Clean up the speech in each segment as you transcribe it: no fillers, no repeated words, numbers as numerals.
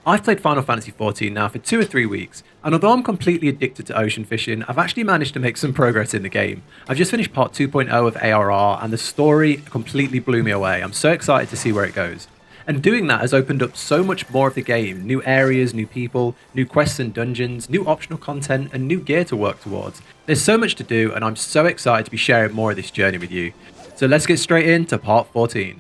I've played Final Fantasy XIV now for 2 or 3 weeks, and although I'm completely addicted to ocean fishing, I've actually managed to make some progress in the game. I've just finished part 2.0 of ARR, and the story completely blew me away. I'm so excited to see where it goes. And doing that has opened up so much more of the game, new areas, new people, new quests and dungeons, new optional content, and new gear to work towards. There's so much to do, and I'm so excited to be sharing more of this journey with you. So let's get straight into part 14.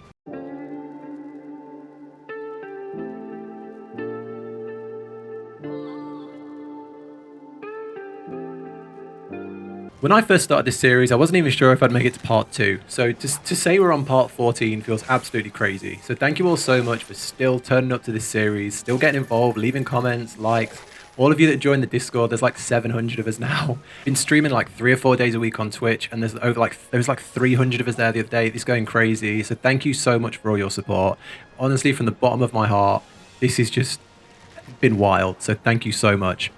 When I first started this series, I wasn't even sure if I'd make it to part 2, so to say we're on part 14 feels absolutely crazy. So thank you all so much for still turning up to this series, still getting involved, leaving comments, likes. All of you that joined the Discord, there's like 700 of us now. Been streaming like 3 or 4 days a week on Twitch, and there was like 300 of us there the other day. It's going crazy, so thank you so much for all your support. Honestly, from the bottom of my heart, this has just been wild, so thank you so much.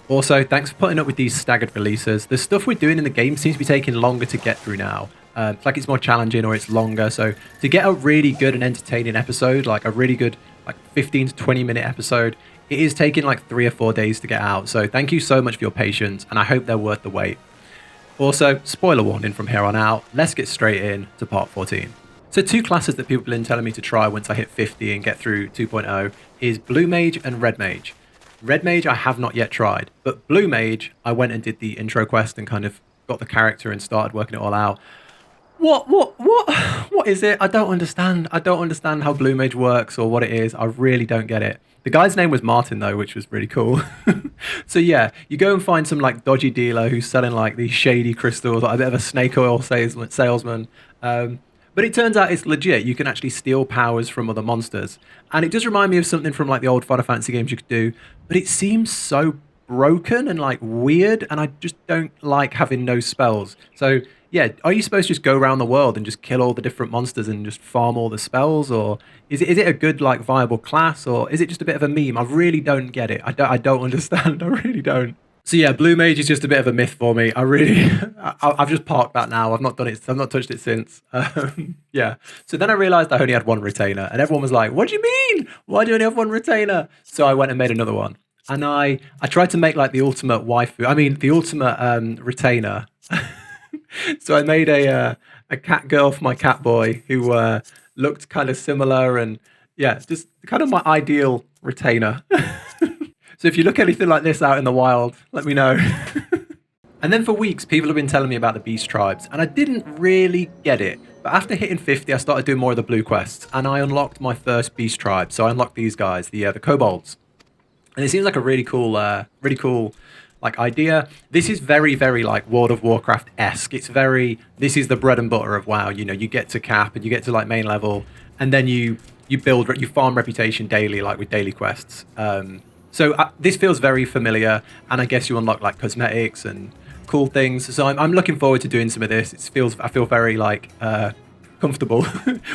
Also, thanks for putting up with these staggered releases. The stuff we're doing in the game seems to be taking longer to get through now. It's like it's more challenging or it's longer. So to get a really good and entertaining episode, like a really good 15 to 20 minute episode, it is taking like 3 or 4 days to get out. So thank you so much for your patience, and I hope they're worth the wait. Also, spoiler warning from here on out, let's get straight in to part 14. So 2 classes that people have been telling me to try once I hit 50 and get through 2.0 is Blue Mage and Red Mage. Red Mage I have not yet tried, but Blue Mage I went and did the intro quest and kind of got the character and started working it all out. What is it? I don't understand. I don't understand how Blue Mage works or what it is. I really don't get it. The guy's name was Martin though, which was really cool. So yeah, you go and find some like dodgy dealer who's selling like these shady crystals, like a bit of a snake oil salesman. But it turns out it's legit. You can actually steal powers from other monsters. And it does remind me of something from like the old Final Fantasy games you could do. But it seems so broken and like weird. And I just don't like having no spells. So yeah, are you supposed to just go around the world and just kill all the different monsters and just farm all the spells? Or is it a good like viable class? Or is it just a bit of a meme? I really don't get it. I don't understand. I really don't. So yeah, Blue Mage is just a bit of a myth for me. I've just parked that now. I've not done it. I've not touched it since. Yeah. So then I realized I only had 1 retainer, and everyone was like, "What do you mean? Why do you only have 1 retainer?" So I went and made another one, and I tried to make like the ultimate waifu. I mean, the ultimate retainer. So I made a cat girl for my cat boy who looked kind of similar, and yeah, just kind of my ideal retainer. So if you look anything like this out in the wild, let me know. And then for weeks, people have been telling me about the beast tribes, and I didn't really get it. But after hitting 50, I started doing more of the blue quests, and I unlocked my first beast tribe. So I unlocked these guys, the kobolds. And it seems like a really cool like idea. This is very, very like World of Warcraft-esque. It's very, this is the bread and butter of WoW. You know, you get to cap and you get to like main level, and then you farm reputation daily, like with daily quests. So this feels very familiar, and I guess you unlock like cosmetics and cool things. So I'm looking forward to doing some of this. I feel very like comfortable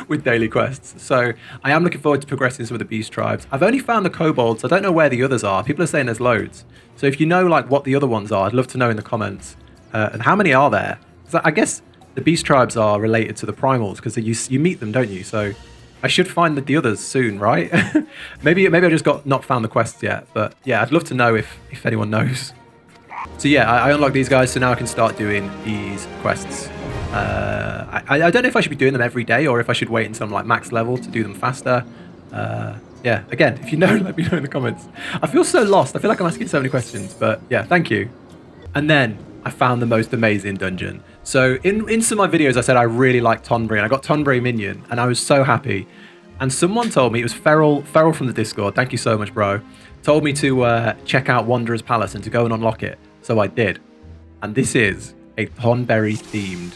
with daily quests. So I am looking forward to progressing some of the beast tribes. I've only found the kobolds. I don't know where the others are. People are saying there's loads. So if you know like what the other ones are, I'd love to know in the comments. And how many are there? So I guess the beast tribes are related to the primals because you meet them, don't you? So I should find the others soon, right? maybe I just not found the quests yet, but yeah, I'd love to know if anyone knows. So yeah, I unlocked these guys, so now I can start doing these quests. I don't know if I should be doing them every day or if I should wait until I'm like max level to do them faster. Yeah, again, if you know, let me know in the comments. I feel so lost. I feel like I'm asking so many questions, but yeah, thank you. And then I found the most amazing dungeon. So in some of my videos, I said I really like Tonberry, and I got Tonberry Minion, and I was so happy. And someone told me, it was Feral from the Discord, thank you so much, bro, told me to check out Wanderer's Palace and to go and unlock it. So I did. And this is a Tonberry themed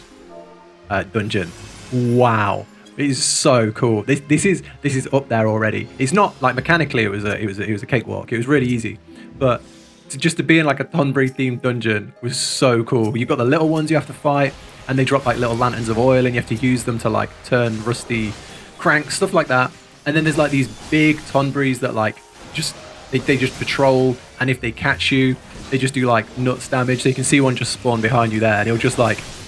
dungeon. Wow. It is so cool. This is up there already. It's not like mechanically it was a cakewalk. It was really easy. But just to be in like a Tonberry themed dungeon was so cool. You've got the little ones you have to fight, and they drop like little lanterns of oil, and you have to use them to like turn rusty cranks, stuff like that. And then there's like these big Tonberries that like they just patrol, and if they catch you, they just do like nuts damage. So you can see one just spawn behind you there, and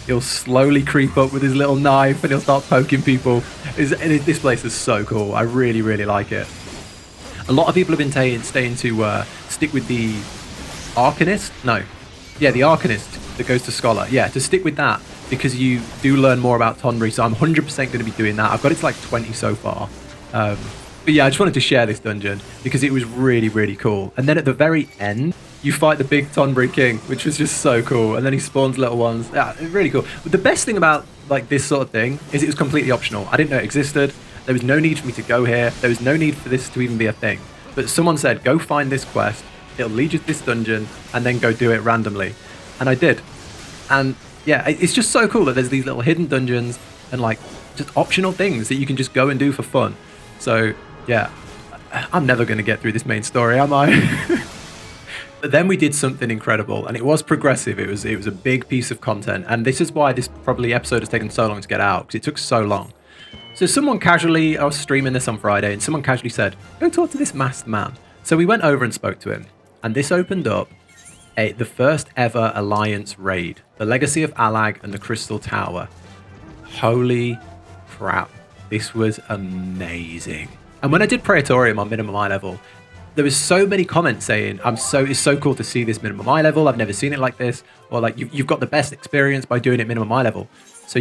he'll slowly creep up with his little knife, and he'll start poking people. This place is so cool. I really, really like it. A lot of people have been staying to stick with the Arcanist. No, yeah, the Arcanist that goes to Scholar. Yeah, to stick with that because you do learn more about Tonberry. So I'm 100% going to be doing that. I've got it to like 20 so far. But yeah, I just wanted to share this dungeon because it was really, really cool. And then at the very end, you fight the big Tonberry King, which was just so cool. And then he spawns little ones. Yeah, really cool. But the best thing about like this sort of thing is it was completely optional. I didn't know it existed. There was no need for me to go here. There was no need for this to even be a thing. But someone said, go find this quest. It'll lead you to this dungeon and then go do it randomly. And I did. And yeah, it's just so cool that there's these little hidden dungeons and like just optional things that you can just go and do for fun. So yeah, I'm never going to get through this main story, am I? But then we did something incredible, and it was progressive. It was a big piece of content, and this is why this probably episode has taken so long to get out, because it took so long. So someone casually, I was streaming this on Friday, and someone casually said, go talk to this masked man. So we went over and spoke to him, and this opened up the first ever Alliance raid, the Legacy of Allag and the Crystal Tower. Holy crap, this was amazing. And when I did Praetorium on minimum eye level, there was so many comments saying, it's so cool to see this minimum eye level. I've never seen it like this. Or like, you've got the best experience by doing it minimum eye level. So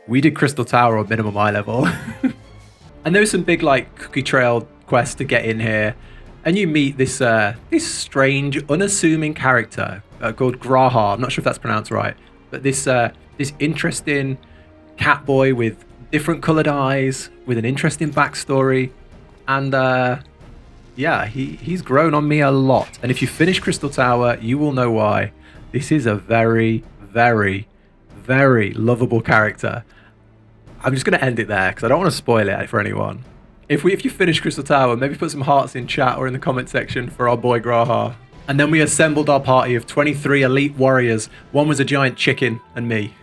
we did Crystal Tower on minimum eye level. And there was some big like cookie trail quests to get in here. And you meet this strange, unassuming character called Graha. I'm not sure if that's pronounced right. But this interesting cat boy with different coloured eyes, with an interesting backstory. And yeah, he's grown on me a lot. And if you finish Crystal Tower, you will know why. This is a very, very, very lovable character. I'm just going to end it there because I don't want to spoil it for anyone. If you finish Crystal Tower, maybe put some hearts in chat or in the comment section for our boy Graha. And then we assembled our party of 23 elite warriors. One was a giant chicken and me.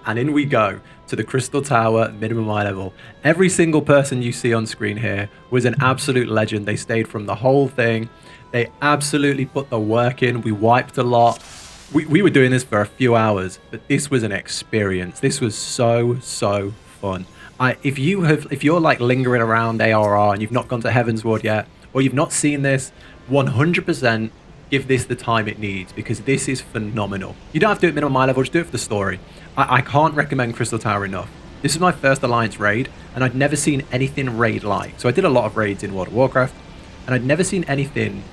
And in we go to the Crystal Tower minimum eye level. Every single person you see on screen here was an absolute legend. They stayed from the whole thing. They absolutely put the work in. We wiped a lot. We were doing this for a few hours, but this was an experience. This was so fun. If you're like lingering around ARR and you've not gone to Heavensward yet, or you've not seen this, 100% give this the time it needs, because this is phenomenal. You don't have to do it minimum eye level, just do it for the story. I can't recommend Crystal Tower enough. This is my first Alliance raid, and I'd never seen anything raid-like. So I did a lot of raids in World of Warcraft, and I'd never seen anything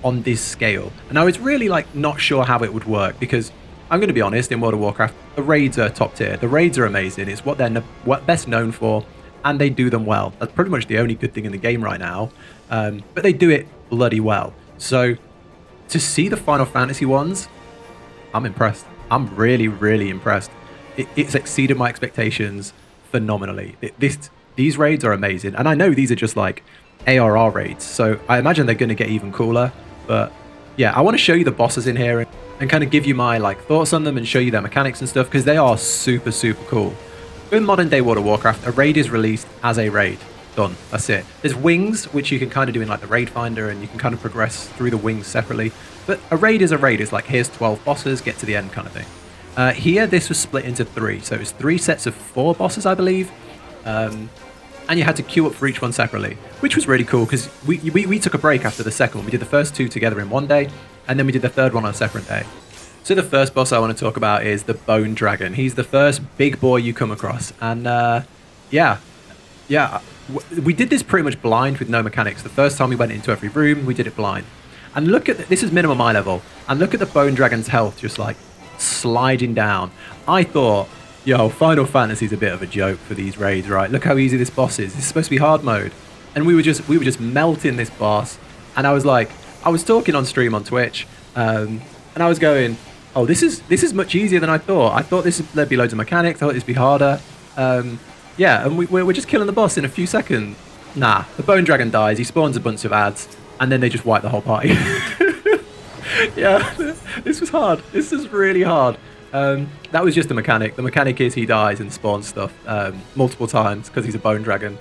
on this scale. And I was really like not sure how it would work, because I'm going to be honest, in World of Warcraft, the raids are top tier. The raids are amazing. It's what they're best known for, and they do them well. That's pretty much the only good thing in the game right now. But they do it bloody well. So to see the Final Fantasy ones, I'm impressed. I'm really, really impressed. It's exceeded my expectations phenomenally. These raids are amazing. And I know these are just like ARR raids, so I imagine they're going to get even cooler. But yeah, I want to show you the bosses in here and kind of give you my like thoughts on them and show you their mechanics and stuff, because they are super cool. In modern day World of Warcraft, a raid is released as a raid. Done. That's it. There's wings, which you can kind of do in like the raid finder, and you can kind of progress through the wings separately. But a raid is a raid. It's like, here's 12 bosses, get to the end kind of thing. Here, this was split into 3. So it was 3 sets of 4 bosses, I believe. And you had to queue up for each one separately, which was really cool, because we took a break after the second one. We did the first 2 together in one day, and then we did the third one on a separate day. So the first boss I want to talk about is the Bone Dragon. He's the first big boy you come across. And yeah, we did this pretty much blind with no mechanics. The first time we went into every room, we did it blind. And look at this is minimum eye level. And look at the Bone Dragon's health just like sliding down. I thought, yo, Final Fantasy's a bit of a joke for these raids, right? Look how easy this boss is. This is supposed to be hard mode. And we were just melting this boss. And I was like, I was talking on stream on Twitch, and I was going, oh, this is much easier than I thought. I thought there'd be loads of mechanics. I thought this would be harder. Yeah, and we're just killing the boss in a few seconds. Nah, the Bone Dragon dies. He spawns a bunch of ads, and then they just wipe the whole party. Yeah, this was hard. This is really hard. That was just the mechanic. The mechanic is he dies and spawns stuff multiple times because he's a Bone Dragon.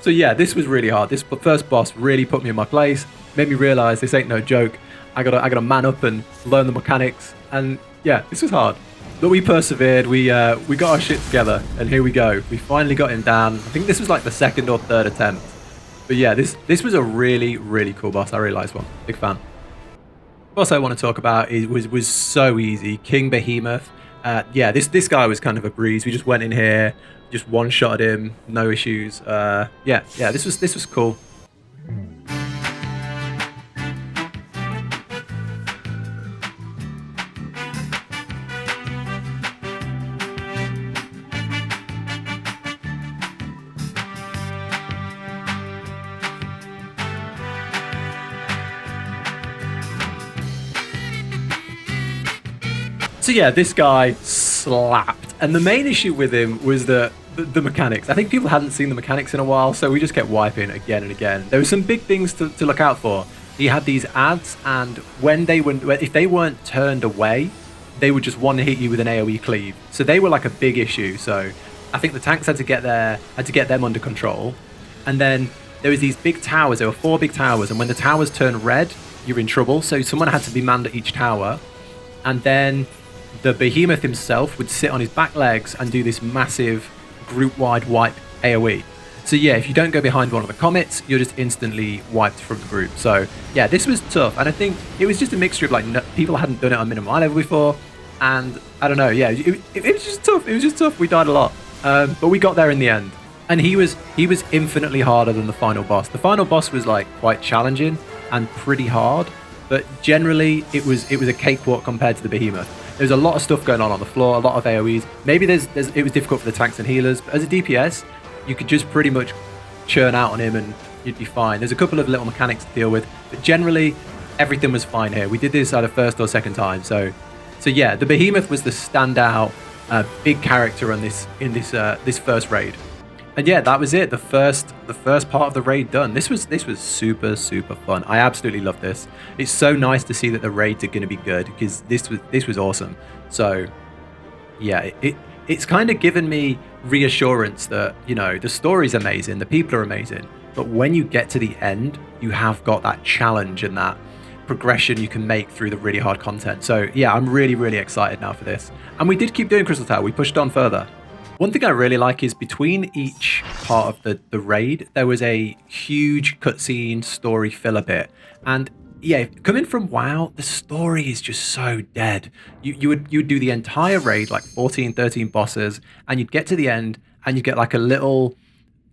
So yeah, this was really hard. This first boss really put me in my place. Made me realize this ain't no joke. I gotta man up and learn the mechanics. And yeah, this was hard. But we persevered. We got our shit together, and here we go. We finally got him down. I think this was like the 2nd or 3rd attempt. But yeah, this was a really, really cool boss. I really liked this one. Big fan. Boss I want to talk about was so easy. King Behemoth. Yeah, this guy was kind of a breeze. We just went in here, just one-shotted him, no issues. Yeah, this was cool. So yeah, this guy slapped. And the main issue with him was the mechanics. I think people hadn't seen the mechanics in a while, so we just kept wiping again and again. There were some big things to look out for. He had these ads, and if they weren't turned away, they would just one hit you with an AoE cleave. So they were like a big issue. So I think the tanks had to get them under control. And then there was these big towers. There were 4 big towers, and when the towers turn red, you're in trouble. So someone had to be manned at each tower, and then the behemoth himself would sit on his back legs and do this massive group-wide wipe AoE. So yeah, if you don't go behind one of the comets, you're just instantly wiped from the group. So yeah, this was tough, and I think it was just a mixture of like people hadn't done it on minimum eye level before, and I don't know, yeah, it was just tough. It was just tough. We died a lot, but we got there in the end. And he was infinitely harder than the final boss. The final boss was like quite challenging and pretty hard, but generally it was a cakewalk compared to the behemoth. There's a lot of stuff going on the floor, a lot of AoEs. Maybe it was difficult for the tanks and healers, but as a DPS, you could just pretty much churn out on him and you'd be fine. There's a couple of little mechanics to deal with, but generally everything was fine here. We did this either first or second time, so yeah, the behemoth was the standout big character in this first raid. And yeah, that was it. The first part of the raid done. This was super fun. I absolutely love this. It's so nice to see that the raids are going to be good, because this was awesome. So yeah, it's kind of given me reassurance that, you know, the story's amazing, the people are amazing, but when you get to the end, you have got that challenge and that progression you can make through the really hard content. So yeah, I'm really excited now for this. And we did keep doing Crystal Tower. We pushed on further. One thing I really like is between each part of the raid, there was a huge cutscene story filler bit. And yeah, coming from WoW, the story is just so dead. You'd do the entire raid, like 14, 13 bosses, and you'd get to the end and you'd get like a little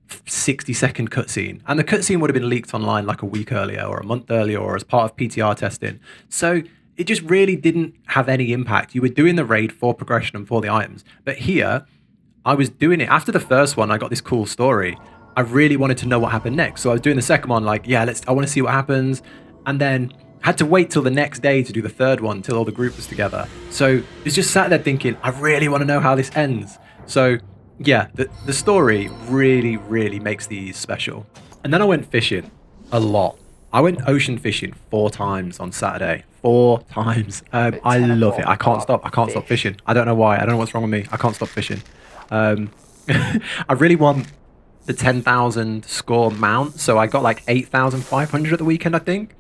60-second cutscene. And the cutscene would have been leaked online like a week earlier or a month earlier or as part of PTR testing. So it just really didn't have any impact. You were doing the raid for progression and for the items. But here, I was doing it after the first one. I got this cool story. I really wanted to know what happened next. So I was doing the second one, like, yeah, I want to see what happens. And then had to wait till the next day to do the third one, till all the group was together. So it's just sat there thinking, I really want to know how this ends. So yeah, the story really makes these special. And then I went fishing a lot. I went ocean fishing 4 times on Saturday. 4 times. I love it. I can't stop fishing. I don't know why. I don't know what's wrong with me. I can't stop fishing. I really want the 10,000 score mount, so I got like 8,500 at the weekend, I think.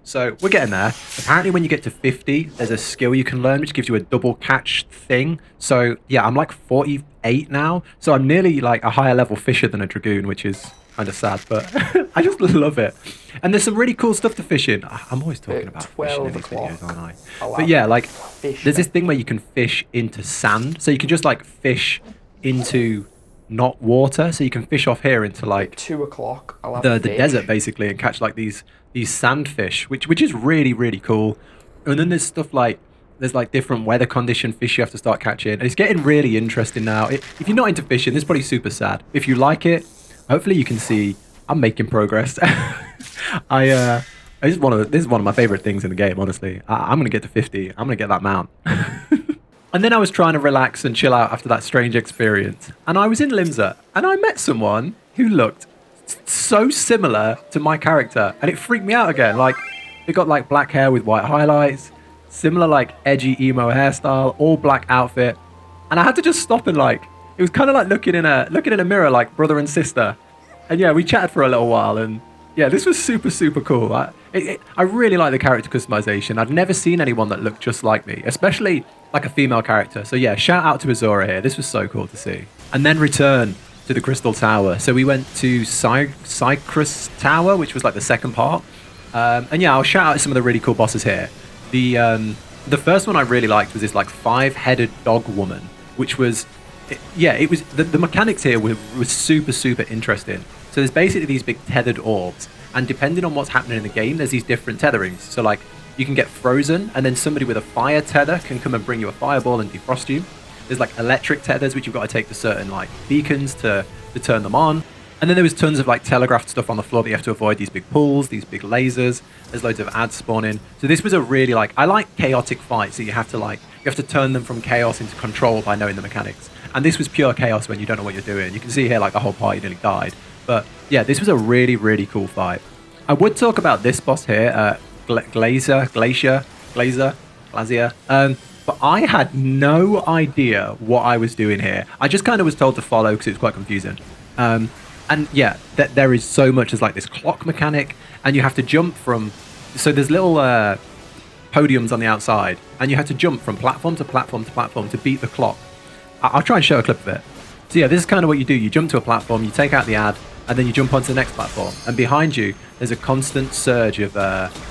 So we're getting there. Apparently when you get to 50, there's a skill you can learn which gives you a double catch thing. So yeah, I'm like 48 now, so I'm nearly like a higher level fisher than a dragoon, which is kind of sad, but I just love it. And there's some really cool stuff to fish in. I'm always talking about fishing in these videos, aren't I? But yeah, like there's this thing where you can fish into sand, so you can just like fish into not water, so you can fish off here into like 2 o'clock. The desert basically, and catch like these sandfish, which is really cool. And then there's stuff like there's like different weather condition fish you have to start catching, and it's getting really interesting now. If you're not into fishing, this is probably super sad. If you like it, hopefully you can see I'm making progress. This is one of my favorite things in the game, honestly. I'm gonna get to 50. I'm gonna get that mount. And then I was trying to relax and chill out after that strange experience. And I was in Limsa, and I met someone who looked so similar to my character. And it freaked me out again. Like, they got like black hair with white highlights, similar like edgy emo hairstyle, all black outfit. And I had to just stop and like, it was kind of like looking in a mirror like brother and sister. And yeah, we chatted for a little while, and yeah, this was super cool. I really like the character customization. I'd never seen anyone that looked just like me, especially like a female character. So yeah, shout out to Azura here. This was so cool to see. And then return to the Crystal Tower. So we went to Cypress Tower, which was like the second part. And yeah, I'll shout out some of the really cool bosses here. The first one I really liked was this like 5-headed dog woman, which was, it was the mechanics here were super interesting. So there's basically these big tethered orbs, and depending on what's happening in the game, there's these different tetherings. So like you can get frozen, and then somebody with a fire tether can come and bring you a fireball and defrost you. There's like electric tethers, which you've got to take to certain like beacons to turn them on. And then there was tons of like telegraphed stuff on the floor that you have to avoid, these big pools, these big lasers. There's loads of ads spawning. So this was a really like, I like chaotic fights. So you have to turn them from chaos into control by knowing the mechanics. And this was pure chaos when you don't know what you're doing. You can see here like the whole party nearly died. But yeah, this was a really cool fight. I would talk about this boss here, Glacier. But I had no idea what I was doing here. I just kind of was told to follow because it was quite confusing. And yeah, there is so much as like this clock mechanic, and you have to jump from, so there's little podiums on the outside, and you have to jump from platform to platform to platform to beat the clock. I'll try and show a clip of it. So yeah, this is kind of what you do. You jump to a platform, you take out the ad, and then you jump onto the next platform. And behind you, there's a constant surge of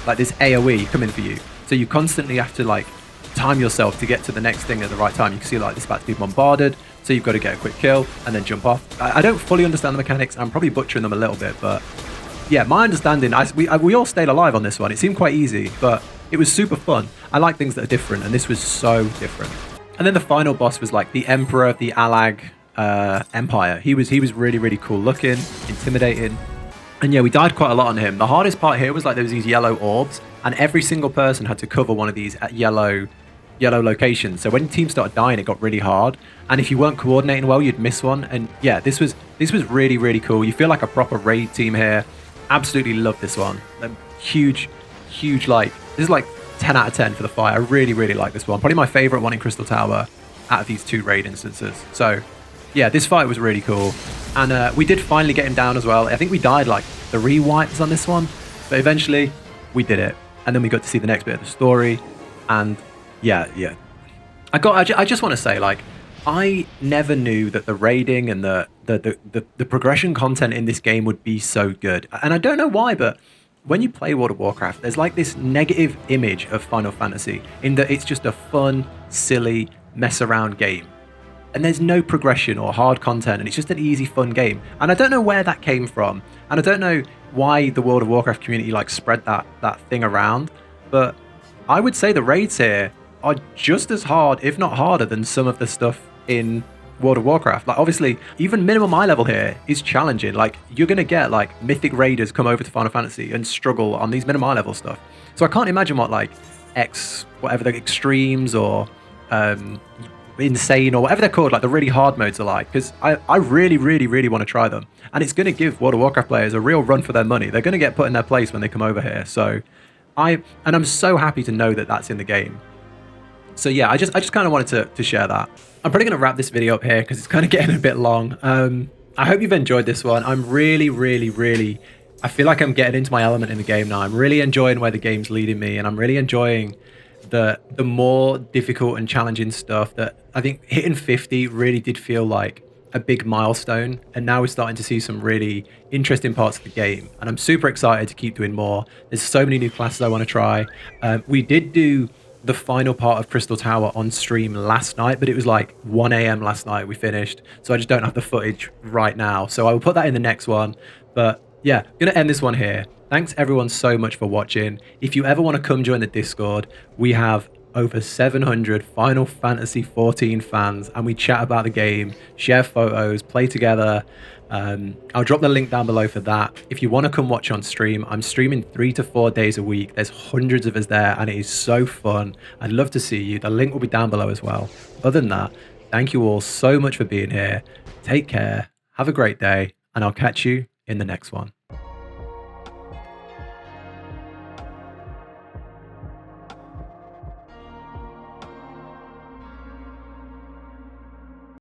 like this AoE coming for you. So you constantly have to like time yourself to get to the next thing at the right time. You can see like this about to be bombarded, so you've got to get a quick kill and then jump off. I don't fully understand the mechanics. I'm probably butchering them a little bit, but yeah, my understanding, we all stayed alive on this one. It seemed quite easy, but it was super fun. I like things that are different, and this was so different. And then the final boss was like the Emperor of the Alag Empire. He was really cool looking, intimidating. And yeah, we died quite a lot on him. The hardest part here was like there was these yellow orbs, and every single person had to cover one of these yellow locations. So when your team started dying, it got really hard. And if you weren't coordinating well, you'd miss one. And yeah, this was really cool. You feel like a proper raid team here. Absolutely love this one. Huge like, this is like 10 out of 10 for the fight. I really like this one. Probably my favorite one in Crystal Tower out of these 2 raid instances. So yeah, this fight was really cool. And we did finally get him down as well. I think we died like 3 wipes on this one, but eventually we did it. And then we got to see the next bit of the story. And yeah. I just want to say, like, I never knew that the raiding and the progression content in this game would be so good. And I don't know why, but when you play World of Warcraft, there's like this negative image of Final Fantasy in that it's just a fun, silly, mess around game. And there's no progression or hard content, and it's just an easy, fun game. And I don't know where that came from, and I don't know why the World of Warcraft community like spread that thing around, but I would say the raids here are just as hard, if not harder, than some of the stuff in World of Warcraft. Like, obviously, even minimum eye level here is challenging. Like, you're going to get, like, mythic raiders come over to Final Fantasy and struggle on these minimum eye level stuff. So I can't imagine what, like, whatever the extremes or insane or whatever they're called, like, the really hard modes are like. Because I really want to try them. And it's going to give World of Warcraft players a real run for their money. They're going to get put in their place when they come over here. So I'm so happy to know that that's in the game. So yeah, I just kind of wanted to share that. I'm probably going to wrap this video up here because it's kind of getting a bit long. I hope you've enjoyed this one. I'm really, I feel like I'm getting into my element in the game now. I'm really enjoying where the game's leading me, and I'm really enjoying the more difficult and challenging stuff. That I think hitting 50 really did feel like a big milestone, and now we're starting to see some really interesting parts of the game, and I'm super excited to keep doing more. There's so many new classes I want to try. We did do the final part of Crystal Tower on stream last night, but it was like 1 a.m. last night we finished, so I just don't have the footage right now, so I will put that in the next one. But yeah, I'm gonna end this one here. Thanks everyone so much for watching. If you ever want to come join the Discord, we have over 700 Final Fantasy XIV fans, and we chat about the game, share photos, play together. I'll drop the link down below for that. If you want to come watch on stream, I'm streaming 3 to 4 days a week. There's hundreds of us there, and it is so fun. I'd love to see you. The link will be down below as well. Other than that, thank you all so much for being here. Take care, have a great day, and I'll catch you in the next one.